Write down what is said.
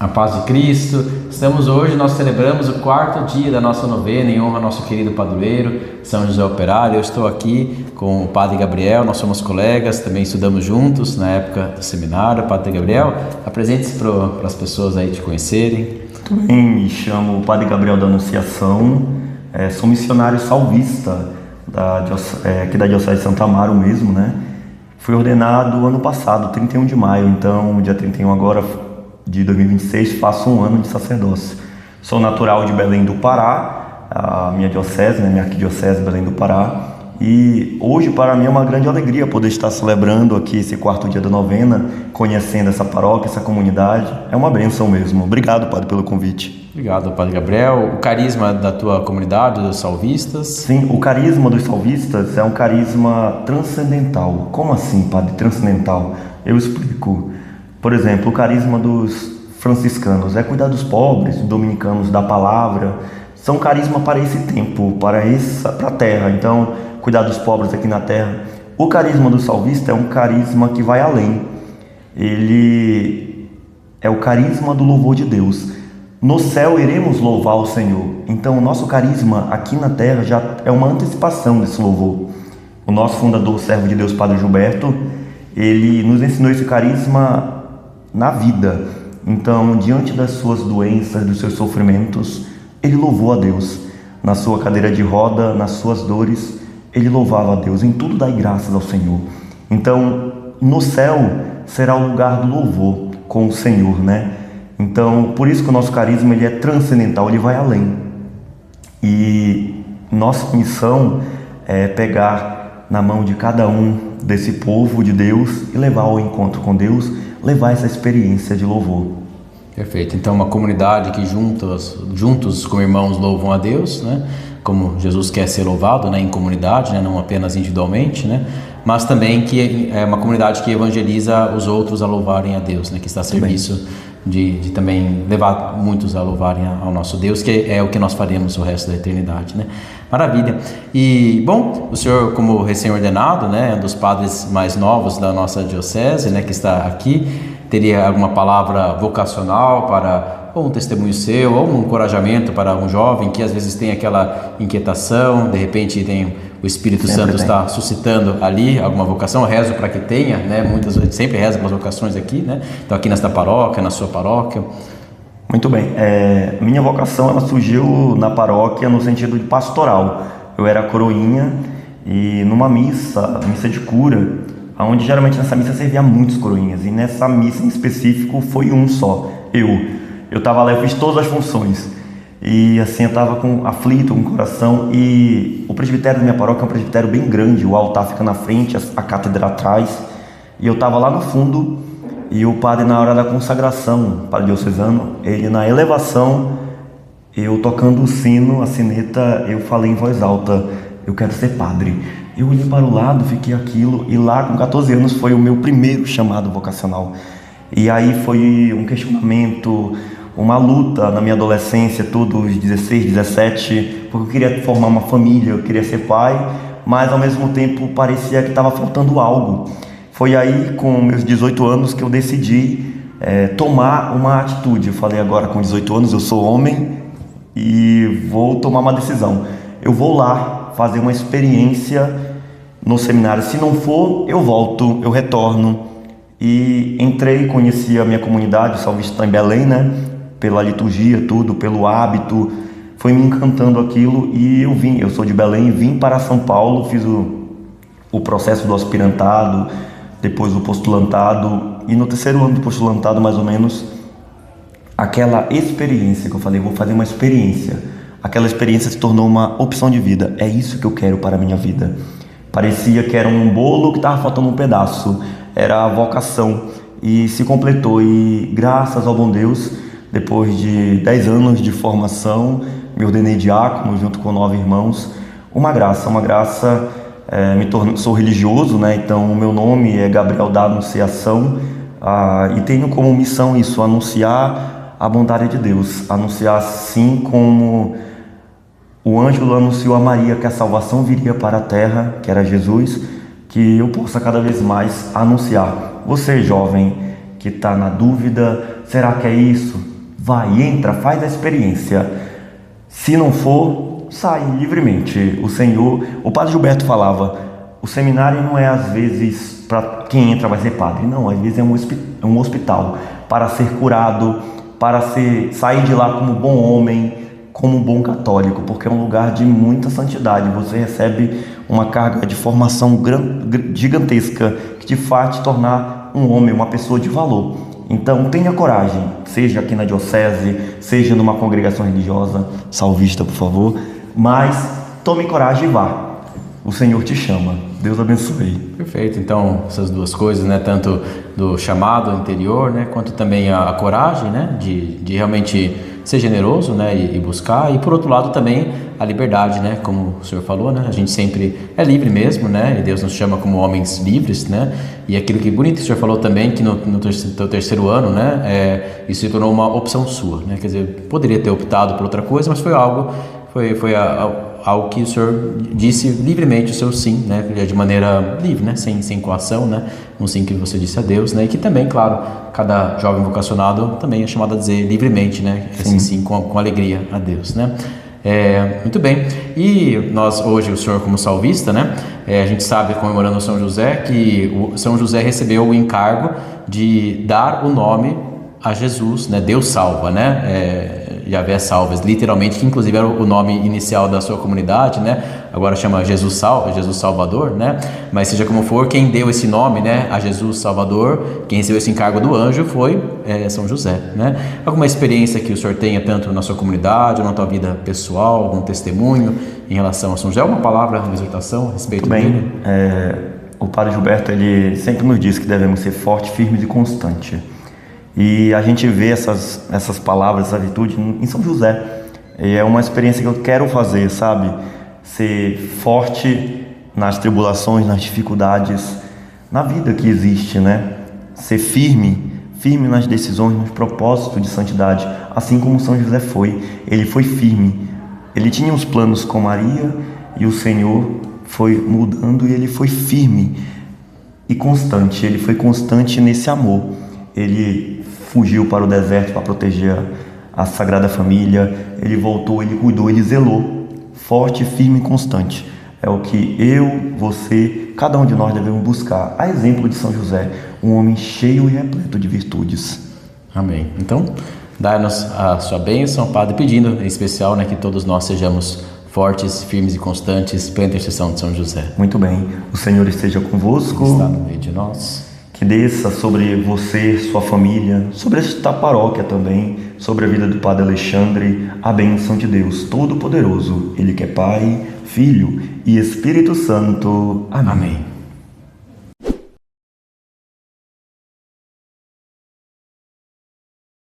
A paz de Cristo. Nós celebramos o 4º dia da nossa novena em honra ao nosso querido padroeiro, São José Operário. Eu estou aqui com o Padre Gabriel, nós somos colegas, também estudamos juntos na época do seminário. Padre Gabriel, apresente-se para as pessoas aí te conhecerem. Tudo bem, me chamo Padre Gabriel da Anunciação, sou missionário salvista aqui da Diocese de Santo Amaro mesmo, né? Fui ordenado ano passado, 31 de maio, então dia 31 agora de 2026 faço um ano de sacerdócio. Sou natural de Belém do Pará, a minha diocese, né, minha arquidiocese Belém do Pará, e hoje para mim é uma grande alegria poder estar celebrando aqui esse 4º dia da novena, conhecendo essa paróquia, essa comunidade. É uma bênção mesmo. Obrigado, Padre, pelo convite. Obrigado, Padre Gabriel. O carisma da tua comunidade, dos salvistas? Sim, o carisma dos salvistas é um carisma transcendental. Como assim, Padre, transcendental? Eu explico. Por exemplo, o carisma dos franciscanos é cuidar dos pobres, dos dominicanos da palavra. São carisma para esse tempo, para a terra. Então, cuidar dos pobres aqui na terra. O carisma do salvista é um carisma que vai além. Ele é o carisma do louvor de Deus. No céu iremos louvar o Senhor. Então, o nosso carisma aqui na terra já é uma antecipação desse louvor. O nosso fundador, servo de Deus, Padre Gilberto, ele nos ensinou esse carisma na vida. Então, diante das suas doenças, dos seus sofrimentos, ele louvou a Deus. Na sua cadeira de roda, nas suas dores, ele louvava a Deus. Em tudo dai graças ao Senhor. Então, no céu será o lugar do louvor com o Senhor, né? Então, por isso que o nosso carisma ele é transcendental, ele vai além. E nossa missão é pegar na mão de cada um desse povo de Deus e levar ao encontro com Deus, levar essa experiência de louvor. Perfeito. Então, uma comunidade que juntos como irmãos louvam a Deus, né? Como Jesus quer ser louvado, né? Em comunidade, né? Não apenas individualmente, né? Mas também que é uma comunidade que evangeliza os outros a louvarem a Deus, né? Que está a serviço de também levar muitos a louvarem ao nosso Deus, que é o que nós faremos o resto da eternidade, né? Maravilha. E, bom, o senhor, como recém-ordenado, né? Um dos padres mais novos da nossa diocese, né? Que está aqui, teria alguma palavra vocacional para ou um testemunho seu, ou um encorajamento para um jovem que às vezes tem aquela inquietação, de repente tem o Espírito Santo está suscitando ali alguma vocação? Eu rezo para que tenha, né? Muitas vezes, sempre rezo pelas vocações aqui, né? Então aqui nesta paróquia, na sua paróquia. Muito bem. Minha vocação ela surgiu na paróquia no sentido de pastoral. Eu era coroinha e numa missa de cura, onde geralmente nessa missa servia muitos coroinhas, e nessa missa em específico foi um só, eu estava lá, eu fiz todas as funções, e assim eu estava aflito, com o coração, e o presbitério da minha paróquia é um presbitério bem grande, o altar fica na frente, a cátedra atrás, e eu estava lá no fundo, e o padre na hora da consagração, o padre diocesano, ele na elevação, eu tocando o sino, a sineta, eu falei em voz alta, eu quero ser padre. Eu olhei para o lado, fiquei aquilo, e lá com 14 anos foi o meu primeiro chamado vocacional. E aí foi um questionamento, uma luta na minha adolescência, tudo, os 16, 17, porque eu queria formar uma família, eu queria ser pai, mas ao mesmo tempo parecia que estava faltando algo. Foi aí, com meus 18 anos, que eu decidi tomar uma atitude. Eu falei, agora com 18 anos eu sou homem e vou tomar uma decisão. Eu vou lá fazer uma experiência no seminário. Se não for, eu volto, eu retorno. E entrei, conheci a minha comunidade, o salvista em Belém, né? Pela liturgia, tudo, pelo hábito, foi me encantando aquilo. E eu sou de Belém, vim para São Paulo, fiz o processo do aspirantado, depois o postulantado, e no 3º ano do postulantado, mais ou menos, aquela experiência que eu falei, vou fazer uma experiência. Aquela experiência se tornou uma opção de vida. É isso que eu quero para a minha vida. Parecia que era um bolo que estava faltando um pedaço. Era a vocação. E se completou. E graças ao bom Deus, depois de 10 anos de formação, me ordenei diácono junto com 9 irmãos. Uma graça. Sou religioso, né? Então o meu nome é Gabriel da Anunciação. E tenho como missão isso, anunciar a bondade de Deus. Anunciar assim como o anjo anunciou a Maria que a salvação viria para a terra, que era Jesus, que eu possa cada vez mais anunciar. Você, jovem, que está na dúvida, será que é isso? Vai, entra, faz a experiência. Se não for, sai livremente. O Padre Gilberto falava, o seminário não é às vezes para quem entra vai ser padre, não, às vezes é um hospital para ser curado, para sair de lá como bom homem, como bom católico, porque é um lugar de muita santidade. Você recebe uma carga de formação gigantesca que te faz te tornar um homem, uma pessoa de valor. Então tenha coragem, seja aqui na diocese, seja numa congregação religiosa, salvista, por favor, mas tome coragem e vá. O Senhor te chama. Deus abençoe. Perfeito. Então, essas duas coisas, né? Tanto do chamado interior, né? Quanto também a coragem, né? De realmente ser generoso, né? E buscar. E por outro lado também a liberdade, né? Como o senhor falou, né? A gente sempre é livre mesmo, né? E Deus nos chama como homens livres, né? E aquilo que bonito que o senhor falou também, que no teu terceiro ano, né? Isso se tornou uma opção sua, né? Quer dizer, poderia ter optado por outra coisa, mas foi algo que o senhor disse livremente o seu sim, né, de maneira livre, né, sem coação, né, um sim que você disse a Deus, né, e que também, claro, cada jovem vocacionado também é chamado a dizer livremente, né, esse sim com alegria a Deus, né. Muito bem, e nós hoje, o senhor como salvista, né, a gente sabe, comemorando o São José, que o São José recebeu o encargo de dar o nome a Jesus, né, Deus salva, né, Yahvé salva, literalmente, que inclusive era o nome inicial da sua comunidade, né? Agora chama Jesus Salvador, né? Mas seja como for, quem deu esse nome, né, a Jesus Salvador, quem recebeu esse encargo do anjo foi São José, né? Alguma experiência que o senhor tenha tanto na sua comunidade ou na tua vida pessoal, algum testemunho em relação a São José? Uma palavra, uma exortação a respeito dele? O Padre Gilberto, ele sempre nos diz que devemos ser fortes, firmes e constantes. E a gente vê essas palavras, essa virtude em São José. E é uma experiência que eu quero fazer, sabe? Ser forte nas tribulações, nas dificuldades, na vida que existe, né? Ser firme nas decisões, nos propósitos de santidade, assim como São José foi. Ele foi firme. Ele tinha uns planos com Maria e o Senhor foi mudando e ele foi firme e constante. Ele foi constante nesse amor. Ele fugiu para o deserto para proteger a Sagrada Família, ele voltou, ele cuidou, ele zelou, forte, firme e constante. É o que eu, você, cada um de nós devemos buscar, a exemplo de São José, um homem cheio e repleto de virtudes. Amém. Então, dá-nos a sua bênção, Padre, pedindo em especial, né, que todos nós sejamos fortes, firmes e constantes pela intercessão de São José. Muito bem, o Senhor esteja convosco. Está no meio de nós. Que desça sobre você, sua família, sobre esta paróquia também, sobre a vida do Padre Alexandre, a bênção de Deus Todo-Poderoso, Ele que é Pai, Filho e Espírito Santo. Amém.